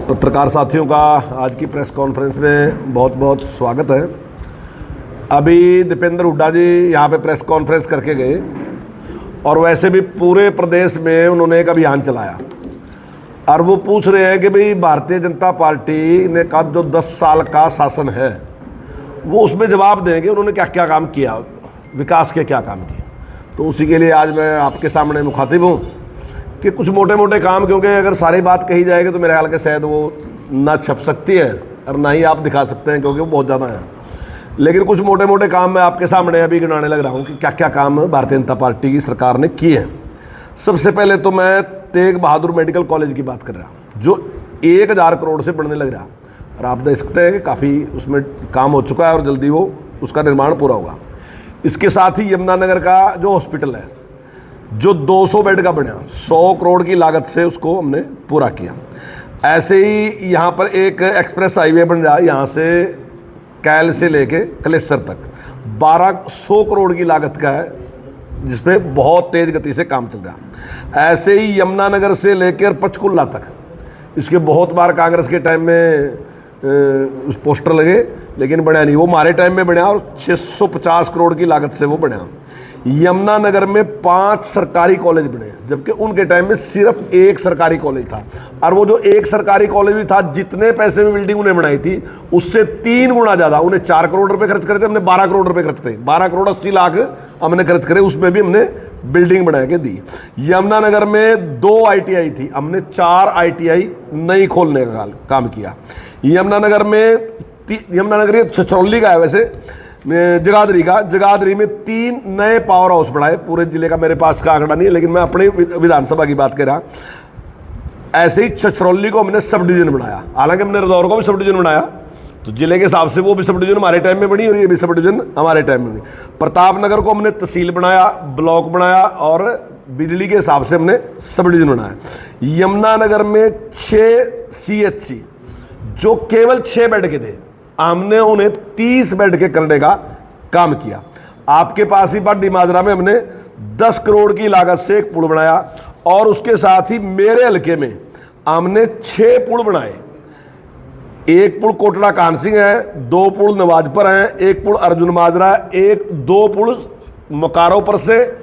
पत्रकार साथियों का आज की प्रेस कॉन्फ्रेंस में बहुत बहुत स्वागत है। अभी दीपेंद्र हुड्डा जी यहाँ पे प्रेस कॉन्फ्रेंस करके गए और वैसे भी पूरे प्रदेश में उन्होंने एक अभियान चलाया और वो पूछ रहे हैं कि भाई भारतीय जनता पार्टी ने का जो 10 साल का शासन है वो उसमें जवाब देंगे उन्होंने क्या क्या काम किया, विकास के क्या काम किए। तो उसी के लिए आज मैं आपके सामने मुखातिब हूँ कि कुछ मोटे मोटे काम, क्योंकि अगर सारी बात कही जाएगी तो मेरे ख्याल के शायद वो ना छप सकती है और ना ही आप दिखा सकते हैं, क्योंकि वो बहुत ज़्यादा है। लेकिन कुछ मोटे मोटे काम मैं आपके सामने अभी गिनाने लग रहा हूँ कि क्या क्या काम भारतीय जनता पार्टी की सरकार ने किए हैं। सबसे पहले तो मैं तेग बहादुर मेडिकल कॉलेज की बात कर रहा हूँ जो 1000 करोड़ से बढ़ने लग रहा, और आप देख सकते हैं कि काफ़ी उसमें काम हो चुका है और जल्दी वो उसका निर्माण पूरा होगा। इसके साथ ही यमुनानगर का जो हॉस्पिटल है जो 200 बेड का बना, 100 करोड़ की लागत से उसको हमने पूरा किया। ऐसे ही यहाँ पर एक एक्सप्रेस हाईवे बन रहा है यहाँ से कैल से लेके कलेसर तक, 1200 करोड़ की लागत का है जिसपे बहुत तेज़ गति से काम चल रहा है। ऐसे ही यमुनानगर से लेकर पंचकुला तक, इसके बहुत बार कांग्रेस के टाइम में उस पोस्टर लगे लेकिन बना नहीं, वो हमारे टाइम में बना और 650 करोड़ की लागत से वो बना। यमुनानगर में 5 सरकारी कॉलेज बने जबकि उनके टाइम में सिर्फ एक सरकारी कॉलेज था, और वो जो एक सरकारी कॉलेज भी था जितने पैसे में बिल्डिंग उन्हें बनाई थी उससे 3 गुना ज़्यादा, उन्हें 4 करोड़ रुपए खर्च करे थे, हमने 12 करोड़ रुपए खर्च करे, 12 करोड़ 80 लाख हमने खर्च करे, उसमें भी हमने बिल्डिंग बना के दी। यमुनानगर में 2 ITI थी, हमने 4 ITI नई खोलने का काम किया। यमुनानगर में यमुनानगर छछरौली का है वैसे, जगाधरी में 3 नए पावर हाउस बढ़ाए। पूरे जिले का मेरे पास का आंकड़ा नहीं है लेकिन मैं अपनी विधानसभा की बात कर रहा। ऐसे ही छछरौली को हमने सब डिवीजन बनाया, हालांकि हमने रदौर को भी सब डिवीजन बनाया, तो जिले के हिसाब से वो भी सब डिवीजन हमारे टाइम में बनी और ये भी सब डिवीजन हमारे टाइम में बनी। प्रतापनगर को हमने तहसील बनाया, ब्लॉक बनाया और बिजली के हिसाब से हमने सब डिवीजन बनाया। यमुनानगर में 6 CHC जो केवल 6 बेड के थे, हमने उन्हें 30 बेड के करने का काम किया। आपके पास ही बात डिमाजरा में हमने 10 करोड़ की लागत से एक पुल बनाया और उसके साथ ही मेरे हल्के में हमने 6 पुल बनाए। एक पुल कोटड़ा कान सिंह है, 2 पुल नवाजपुर हैं, एक पुल अर्जुन माजरा, 2 पुल मकारों पर से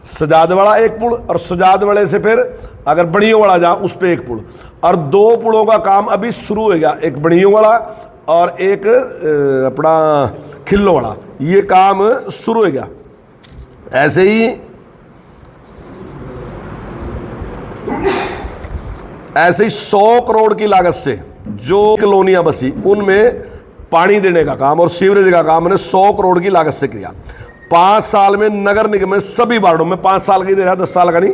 सजादवाड़ा एक पुल, और सजादवाड़े से फिर अगर बड़ियों वाला जा उस पर एक पुल, और 2 पुलों का काम अभी शुरू हो गया, एक बड़ियों वाला और एक अपना खिल्लो वाला, ये काम शुरू हो गया। ऐसे ही 100 करोड़ की लागत से जो कॉलोनियां बसी उनमें पानी देने का काम और सीवरेज का काम मैंने 100 करोड़ की लागत से किया। 5 साल में नगर निगम में सभी वार्डों में, 5 साल की दे रहा, 10 साल का नहीं,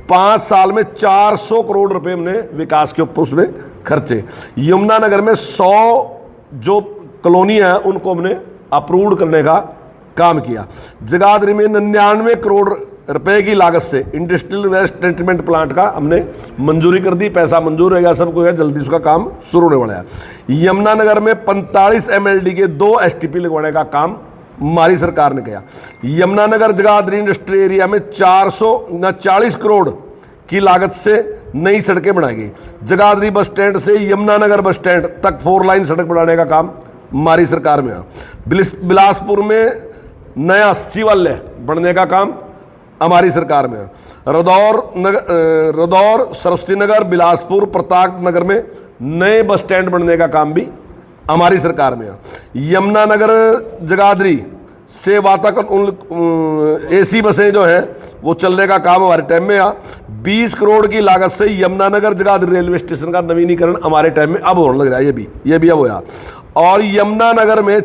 5 साल में 400 करोड़ रुपए हमने विकास के ऊपर उसमें खर्चे। यमुनानगर में 100 जो कॉलोनियां हैं उनको हमने अप्रूव्ड करने का काम किया। जगाधरी में 99 करोड़ रुपए की लागत से इंडस्ट्रियल वेस्ट ट्रीटमेंट प्लांट का हमने मंजूरी कर दी, पैसा मंजूर रहेगा, सब कुछ है, जल्दी उसका काम शुरू होने वाला है। यमुनानगर में 45 MLD के 2 STP लगवाने का काम हमारी सरकार ने किया। यमुनानगर जगाधरी इंडस्ट्री एरिया में 440 करोड़ की लागत से नई सड़कें बनाई गई। जगाधरी बस स्टैंड से यमुनानगर बस स्टैंड तक 4 लाइन सड़क बनाने का काम हमारी सरकार में है। बिलासपुर में नया सचिवालय बनने का काम हमारी सरकार में है। रदौर सरस्वती नगर, बिलासपुर, प्रतापनगर में नए बस स्टैंड बनने का काम भी हमारी सरकार में है। यमुनानगर जगाधरी से वाताकट AC बसें जो हैं वो चलने का काम हमारे टाइम में आ। 20 करोड़ की लागत से यमुनानगर जगाधरी रेलवे स्टेशन का नवीनीकरण हमारे टाइम में अब होने लग रहा है, ये भी अब होया। और यमुनानगर में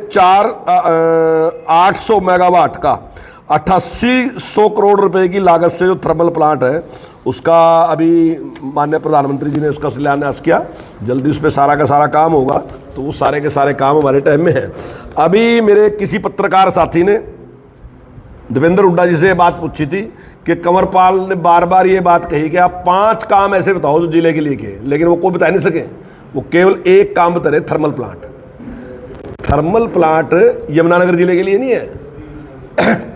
800 मेगावाट का 8800 करोड़ रुपए की लागत से जो थर्मल प्लांट है उसका अभी माननीय प्रधानमंत्री जी ने उसका शिलान्यास किया, जल्दी उस पर सारा का सारा काम होगा, तो वो सारे के सारे काम हमारे टाइम में है। अभी मेरे किसी पत्रकार साथी ने दीपेंद्र हुड्डा जी से ये बात पूछी थी कि कंवरपाल ने बार बार ये बात कही कि आप 5 काम ऐसे बताओ जो जिले के लिए किए, लेकिन वो कोई बता नहीं सके। वो केवल एक काम बता रहे, thermal plant. Thermal plant Yamunanagar जिले के लिए नहीं है,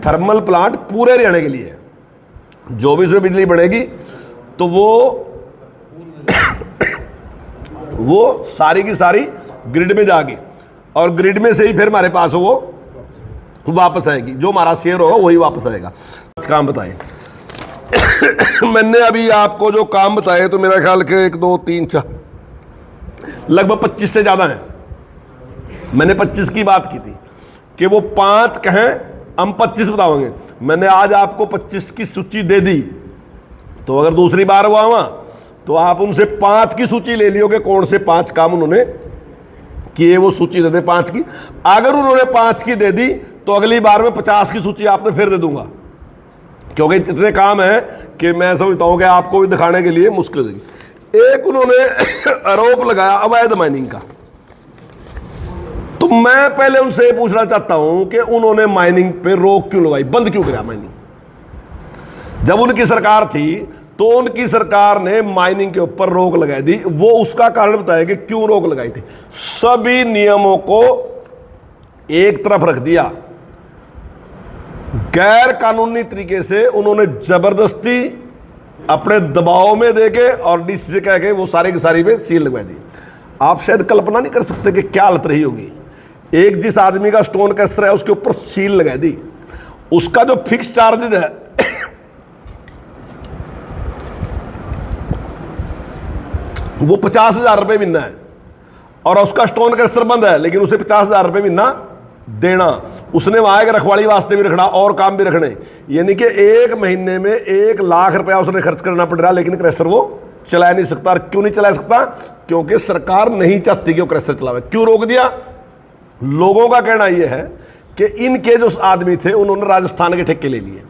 थर्मल प्लांट पूरे हरियाणा के लिए है। जो भी उसमें बिजली बढ़ेगी तो वो वो सारी की सारी ग्रिड में जाएगी और ग्रिड में से ही फिर हमारे पास वो वापस आएगी, जो हमारा शेयर होगा वही वापस आएगा। काम बताए मैंने अभी आपको जो काम बताए तो मेरा ख्याल के 1 2 3 4 लगभग 25 से ज़्यादा हैं। मैंने 25 की बात की थी कि वो 5 कहें, हम 25 बताओगे। मैंने आज आपको 25 की सूची दे दी, तो अगर दूसरी बार वो आवा तो आप उनसे 5 की सूची ले लियो कि कौन से 5 काम उन्होंने किए, वो सूची दे दे 5 की। अगर उन्होंने 5 की दे दी तो अगली बार में 50 की सूची आपने फिर दे दूंगा, क्योंकि इतने काम है कि मैं समझता हूं कि आपको भी दिखाने के लिए मुश्किल होगी। एक उन्होंने आरोप लगाया अवैध माइनिंग का, तो मैं पहले उनसे पूछना चाहता हूं कि उन्होंने माइनिंग पे रोक क्यों लगाई, बंद क्यों करा माइनिंग। जब उनकी सरकार थी तो उनकी सरकार ने माइनिंग के ऊपर रोक लगाई दी। वो उसका कारण बताया कि क्यों रोक लगाई थी। सभी नियमों को एक तरफ रख दिया, गैर कानूनी तरीके से उन्होंने जबरदस्ती अपने दबाव में देके और डीसी से कह के वो सारे की सारी पे सील लगवा दी। आप शायद कल्पना नहीं कर सकते कि क्या हालत रही होगी। एक जिस आदमी का स्टोन कैसर है उसके ऊपर सील लगा दी, उसका जो फिक्स चार्जेज है वो 50,000 रुपये महीना है, और उसका स्टोन कैसर बंद है लेकिन उसे 50,000 रुपये महीना देना। उसने वहां के रखवाली वास्ते भी रखना और काम भी रखने, यानी कि 1 महीने में 1 लाख रुपया उसने खर्च करना पड़ रहा, लेकिन क्रैशर वो चला नहीं सकता। क्यों नहीं चला सकता? क्योंकि सरकार नहीं चाहती कि वो क्रैशर चलावे। क्यों रोक दिया? लोगों का कहना यह है कि इनके जो आदमी थे उन्होंने राजस्थान के ठेके ले लिए,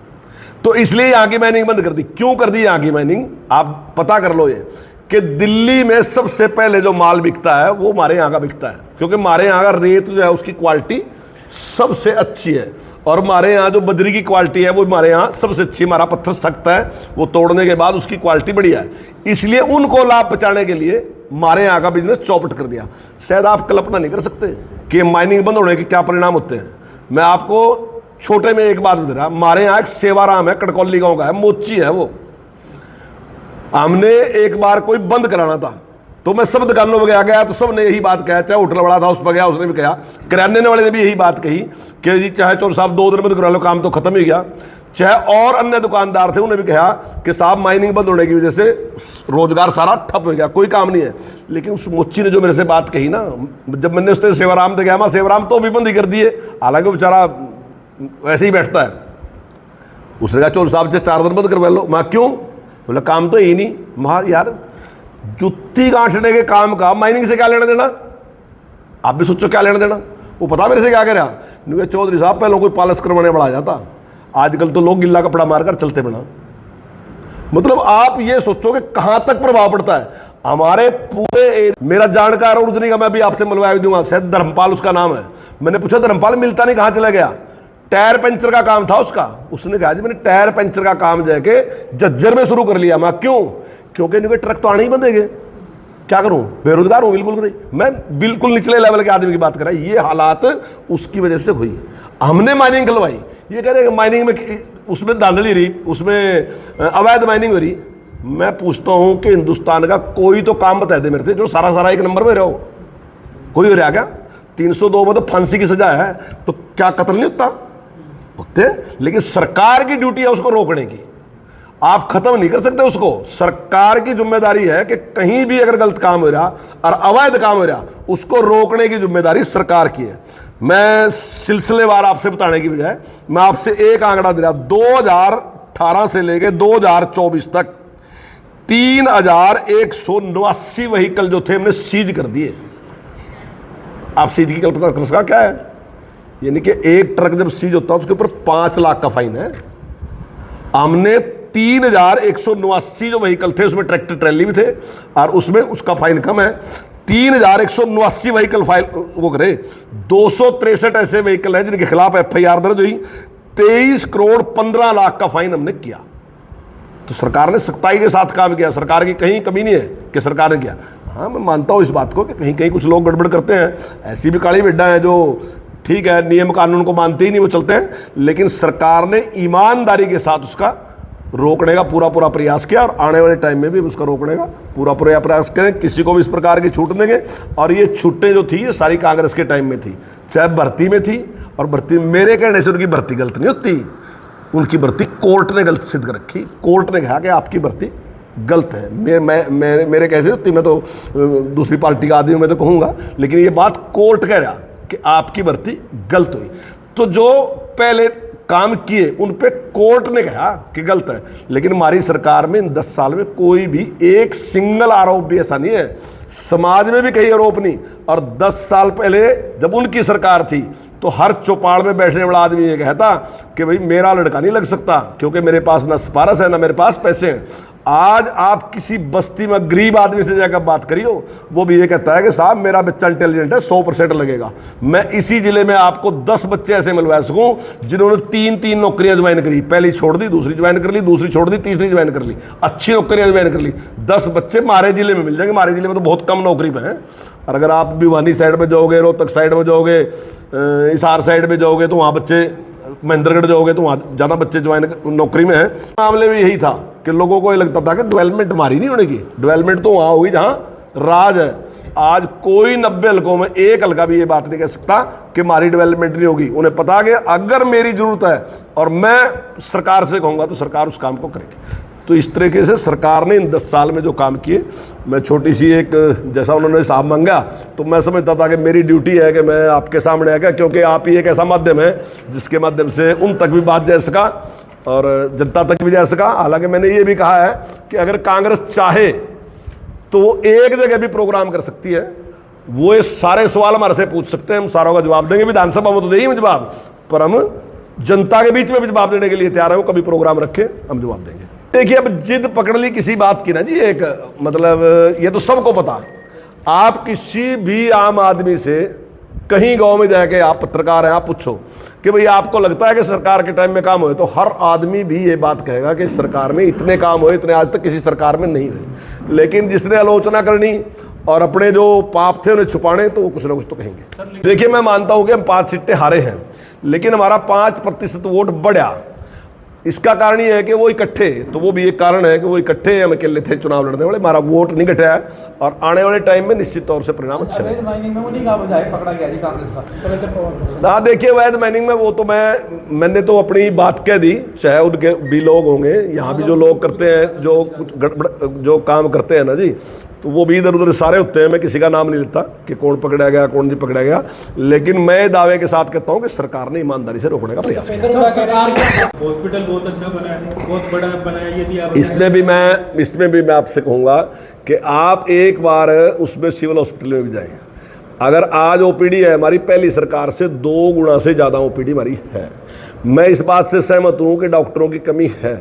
तो इसलिए यहां की माइनिंग बंद कर दी। क्यों कर दी यहां की माइनिंग? आप पता कर लो ये कि दिल्ली में सबसे पहले जो माल बिकता है वो हमारे यहाँ का बिकता है, क्योंकि हमारे यहाँ का रेत जो है उसकी क्वालिटी सबसे अच्छी है, और हमारे यहाँ जो बजरी की क्वालिटी है वो हमारे यहाँ सबसे अच्छी। हमारा पत्थर सख्त है, वो तोड़ने के बाद उसकी क्वालिटी बढ़िया है, इसलिए उनको लाभ पहुँचाने के लिए हमारे यहाँ का बिजनेस चौपट कर दिया। शायद आप कल्पना नहीं कर सकते कि माइनिंग बंद होने के क्या परिणाम होते हैं। मैं आपको छोटे में एक बात बता रहा, हमारे यहाँ एक सेवाराम है, कटकौली गाँव का है, मोची है वो। हमने एक बार कोई बंद कराना था तो मैं सब दुकानों में गया तो सब ने यही बात कहा, चाहे होटल वाला था उस पर गया उसने भी कहा, किराने वाले ने भी यही बात कही कि जी चाहे चोर साहब 2 दिन में करा लो, काम तो खत्म ही गया। चाहे और अन्य दुकानदार थे उन्होंने भी कहा कि साहब माइनिंग बंद होने की वजह से रोजगार सारा ठप हो गया, कोई काम नहीं है। लेकिन उस मोची ने जो मेरे से बात कही ना, जब मैंने उसने सेवाराम से गया, मैं सेवाराम तो भी बंद ही कर दिए, हालांकि बेचारा वैसे ही बैठता है। उसने कहा चोर साहब से 4 दिन बंद करवा लो। मैं क्यों? बोला काम तो ही नहीं। महा यार जुत्ती गांठने के काम का माइनिंग से क्या लेना देना? आप भी सोचो क्या लेना देना। वो पता मेरे से क्या कह रहा, चौधरी साहब पहले कोई पालिश करवाने वाला आ जाता, आजकल तो लोग गिल्ला कपड़ा मारकर चलते बना। मतलब आप ये सोचो कि कहां तक प्रभाव पड़ता है हमारे पूरे। मेरा जानकार और उतनी का मैं भी आपसे मिलवा दूंगा, शायद धर्मपाल उसका नाम है। मैंने पूछा धर्मपाल मिलता नहीं, कहां चला गया? टायर पंचर का काम था उसका। उसने कहा जी मैंने टायर पंचर का काम जाके जज्जर में शुरू कर लिया। मैं क्यों? क्योंकि इनके ट्रक तो आने ही बंदेगे, क्या करूं, बेरोजगार हूं बिल्कुल नहीं। मैं बिल्कुल निचले लेवल के आदमी की बात कर रहा, ये हालात उसकी वजह से हुई। हमने माइनिंग खुलवाई, ये कह रहे हैं माइनिंग में उसमें धांधली रही, उसमें अवैध माइनिंग हो रही। मैं पूछता हूं कि हिंदुस्तान का कोई तो काम बता दे मेरे से जो सारा 1 नंबर में रहो। कोई हो रहा क्या? 302 में तो फांसी की सजा है, तो क्या कत्ल नहीं होता? होते, लेकिन सरकार की ड्यूटी है उसको रोकने की। आप खत्म नहीं कर सकते उसको। सरकार की जिम्मेदारी है कि कहीं भी अगर गलत काम हो रहा और अवैध काम हो रहा, उसको रोकने की जिम्मेदारी सरकार की है। मैं सिलसिलेवार आपसे बताने की बजाय मैं आपसे एक आंकड़ा दे रहा, 2018 से लेके 2024 तक 3189 व्हीकल जो थे हमने सीज कर दिए। आप सीज की कल्पना कर सका क्या है? यानी कि एक ट्रक जब सीज होता है उसके ऊपर 5 लाख का फाइन है। हमने 3189 जो व्हीकल थे उसमें ट्रैक्टर ट्रैली भी थे और उसमें उसका फाइन कम है। 3189 व्हीकल फाइल वो करे, 263 ऐसे व्हीकल हैं जिनके खिलाफ FIR दर्ज हुई, 23 करोड़ 15 लाख का फाइन हमने किया। तो सरकार ने सख्ताई के साथ काम किया, सरकार की कहीं कमी नहीं है कि सरकार ने किया। हाँ मैं मानता हूँ इस बात को कि कहीं कहीं कुछ लोग गड़बड़ करते हैं, ऐसी भी काली भेड्डा है जो ठीक है नियम कानून को मानते ही नहीं, वो चलते हैं, लेकिन सरकार ने ईमानदारी के साथ उसका रोकने का पूरा पूरा प्रयास किया और आने वाले टाइम में भी उसका रोकने का पूरा पूरा प्रयास करें। किसी को भी इस प्रकार की छूट देंगे। और ये छूटें जो थी ये सारी कांग्रेस के टाइम में थी, चाहे भर्ती में थी। और भर्ती मेरे कहने से उनकी भर्ती गलत नहीं होती, उनकी भर्ती कोर्ट ने गलत सिद्ध कर रखी। कोर्ट ने कहा कि आपकी भर्ती गलत है। मेरे कैसे होती, मैं तो दूसरी पार्टी का आदमी हूं, मैं तो कहूँगा, लेकिन ये बात कोर्ट कह रहा कि आपकी भर्ती गलत हुई। तो जो पहले काम किए उन पे कोर्ट ने कहा कि गलत है। लेकिन हमारी सरकार में इन 10 साल में कोई भी एक सिंगल आरोप भी ऐसा नहीं है, समाज में भी कई आरोप नहीं। और 10 साल पहले जब उनकी सरकार थी तो हर चौपाल में बैठने वाला आदमी ये कहता कि भाई मेरा लड़का नहीं लग सकता क्योंकि मेरे पास ना सिफारिश है ना मेरे पास पैसे हैं। आज आप किसी बस्ती में गरीब आदमी से जाकर बात करियो, वो भी ये कहता है कि साहब मेरा बच्चा इंटेलिजेंट है, 100% लगेगा। मैं इसी जिले में आपको 10 बच्चे ऐसे मिलवा सकूं जिन्होंने 3-3 नौकरियां ज्वाइन करी, पहली छोड़ दी, दूसरी ज्वाइन कर ली, दूसरी छोड़ दी, तीसरी ज्वाइन कर ली, अच्छी नौकरियां ज्वाइन कर ली। 10 बच्चे मारे जिले में मिल जाएंगे। मारे जिले में तो बहुत कम नौकरी पे हैं। और अगर आप भिवानी साइड में जाओगे, रोहतक साइड में जाओगे, हिसार साइड में जाओगे तो वहाँ बच्चे, महेंद्रगढ़ जाओगे तो वहाँ ज़्यादा बच्चे ज्वाइन नौकरी में हैं। मामले में यही था कि लोगों को ये लगता था कि डेवलपमेंट हमारी नहीं होने की, डेवलपमेंट तो वहाँ होगी जहाँ राज है। आज कोई 90 हल्कों में एक हल्का भी ये बात नहीं कह सकता कि हमारी डेवलपमेंट नहीं होगी। उन्हें पता कि अगर मेरी जरूरत है और मैं सरकार से कहूँगा तो सरकार उस काम को करेगी। तो इस तरीके से सरकार ने इन 10 साल में जो काम किए, मैं छोटी सी एक, जैसा उन्होंने हिसाब मांगा तो मैं समझता था कि मेरी ड्यूटी है कि मैं आपके सामने आकर, क्योंकि आप ही एक ऐसा माध्यम है जिसके माध्यम से उन तक भी बात जा सका और जनता तक भी जा सका। हालांकि मैंने ये भी कहा है कि अगर कांग्रेस चाहे तो वो एक जगह भी प्रोग्राम कर सकती है, वो ये सारे सवाल हमारे से पूछ सकते हैं, हम सारों का जवाब देंगे। विधानसभा में तो देंगे जवाब, पर हम जनता के बीच में भी जवाब देने के लिए तैयार है। वो कभी प्रोग्राम रखे हम जवाब देंगे। देखिए, अब जिद पकड़ ली किसी बात की ना जी, एक मतलब ये तो सबको पता। आप किसी भी आम आदमी से कहीं गांव में जाके, आप पत्रकार हैं, आप पूछो कि भाई आपको लगता है कि सरकार के टाइम में काम हुए, तो हर आदमी भी ये बात कहेगा कि सरकार में इतने काम हुए, इतने आज तक किसी सरकार में नहीं हुए। लेकिन जिसने आलोचना करनी और अपने जो पाप थे उन्हें छुपाने, तो वो कुछ ना कुछ तो कहेंगे। देखिए, मैं मानता हूं कि हम 5 सीटें हारे हैं, लेकिन हमारा 5% वोट बढ़ा। इसका कारण ये है कि वो इकट्ठे, तो वो भी एक कारण है कि वो इकट्ठे, हम अकेले थे चुनाव लड़ने वाले, हमारा वोट नहीं घटा है। और आने वाले टाइम में निश्चित तौर से परिणाम अच्छा है। हाँ, देखिए, वैध माइनिंग में वो तो मैंने तो अपनी बात कह दी, चाहे उनके भी लोग होंगे यहाँ भी जो लोग करते हैं, जो कुछ गड़बड़ जो काम करते हैं ना जी, तो वो भी इधर उधर सारे होते हैं। मैं किसी का नाम नहीं लेता कि कौन पकड़ा गया कौन नहीं पकड़ा गया, लेकिन मैं दावे के साथ कहता हूं कि सरकार ने ईमानदारी से रोकने का प्रयास किया। हॉस्पिटल बहुत अच्छा बना है, बहुत बड़ा बना है। यदि आप इसमें भी मैं आपसे कहूँगा कि आप एक बार उसमें सिविल हॉस्पिटल में भी जाएँ। अगर आज ओपीडी है हमारी, पहली सरकार से 2 गुना से ज़्यादा ओपीडी हमारी है। मैं इस बात से सहमत हूँ कि डॉक्टरों की कमी है,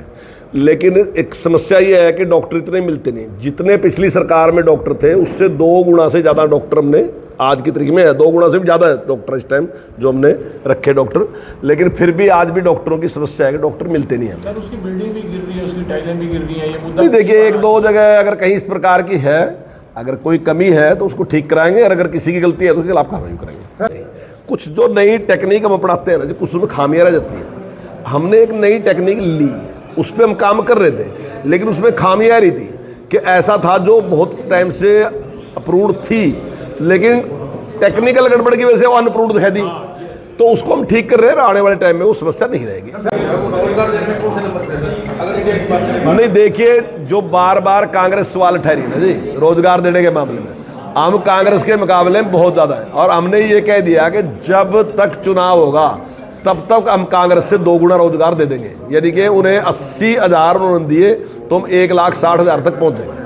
लेकिन एक समस्या ये है कि डॉक्टर इतने मिलते नहीं। जितने पिछली सरकार में डॉक्टर थे उससे 2 गुना से ज़्यादा डॉक्टर हमने आज की तारीख में है, 2 गुना से भी ज़्यादा है डॉक्टर इस टाइम जो हमने रखे डॉक्टर। लेकिन फिर भी आज भी डॉक्टरों की समस्या है कि डॉक्टर मिलते नहीं हैं। सर, उसकी बिल्डिंग भी गिर रही है, उसकी टाइलें भी गिर रही हैं, ये मुद्दा नहीं, देखिए, 1-2 जगह अगर कहीं इस प्रकार की है, अगर कोई कमी है तो उसको ठीक कराएंगे, और अगर किसी की गलती है तो उसके खिलाफ कार्रवाई करेंगे। कुछ जो नई टेक्निक हम अपनाते हैं ना, जो कुछ उसमें खामियां रह जाती हैं। हमने एक नई टेक्निक ली, उस पर हम काम कर रहे थे, लेकिन उसमें खामियां रही थी कि ऐसा था जो बहुत टाइम से अप्रूव्ड थी, लेकिन टेक्निकल गड़बड़ की वजह से वो अनअप्रूव्ड दिखाई दी। तो उसको हम ठीक कर रहे हैं, आने वाले टाइम में वो समस्या नहीं रहेगी। नहीं, देखिए, जो बार बार कांग्रेस सवाल ठहरी ना जी रोजगार देने के मामले में, हम कांग्रेस के मुकाबले में बहुत ज़्यादा है। और हमने ये कह दिया कि जब तक चुनाव होगा तब तक हम कांग्रेस से 2 गुना रोजगार दे देंगे। यानी कि उन्हें 80,000 उन्होंने दिए तो हम 1,60,000 तक पहुँच जाएंगे।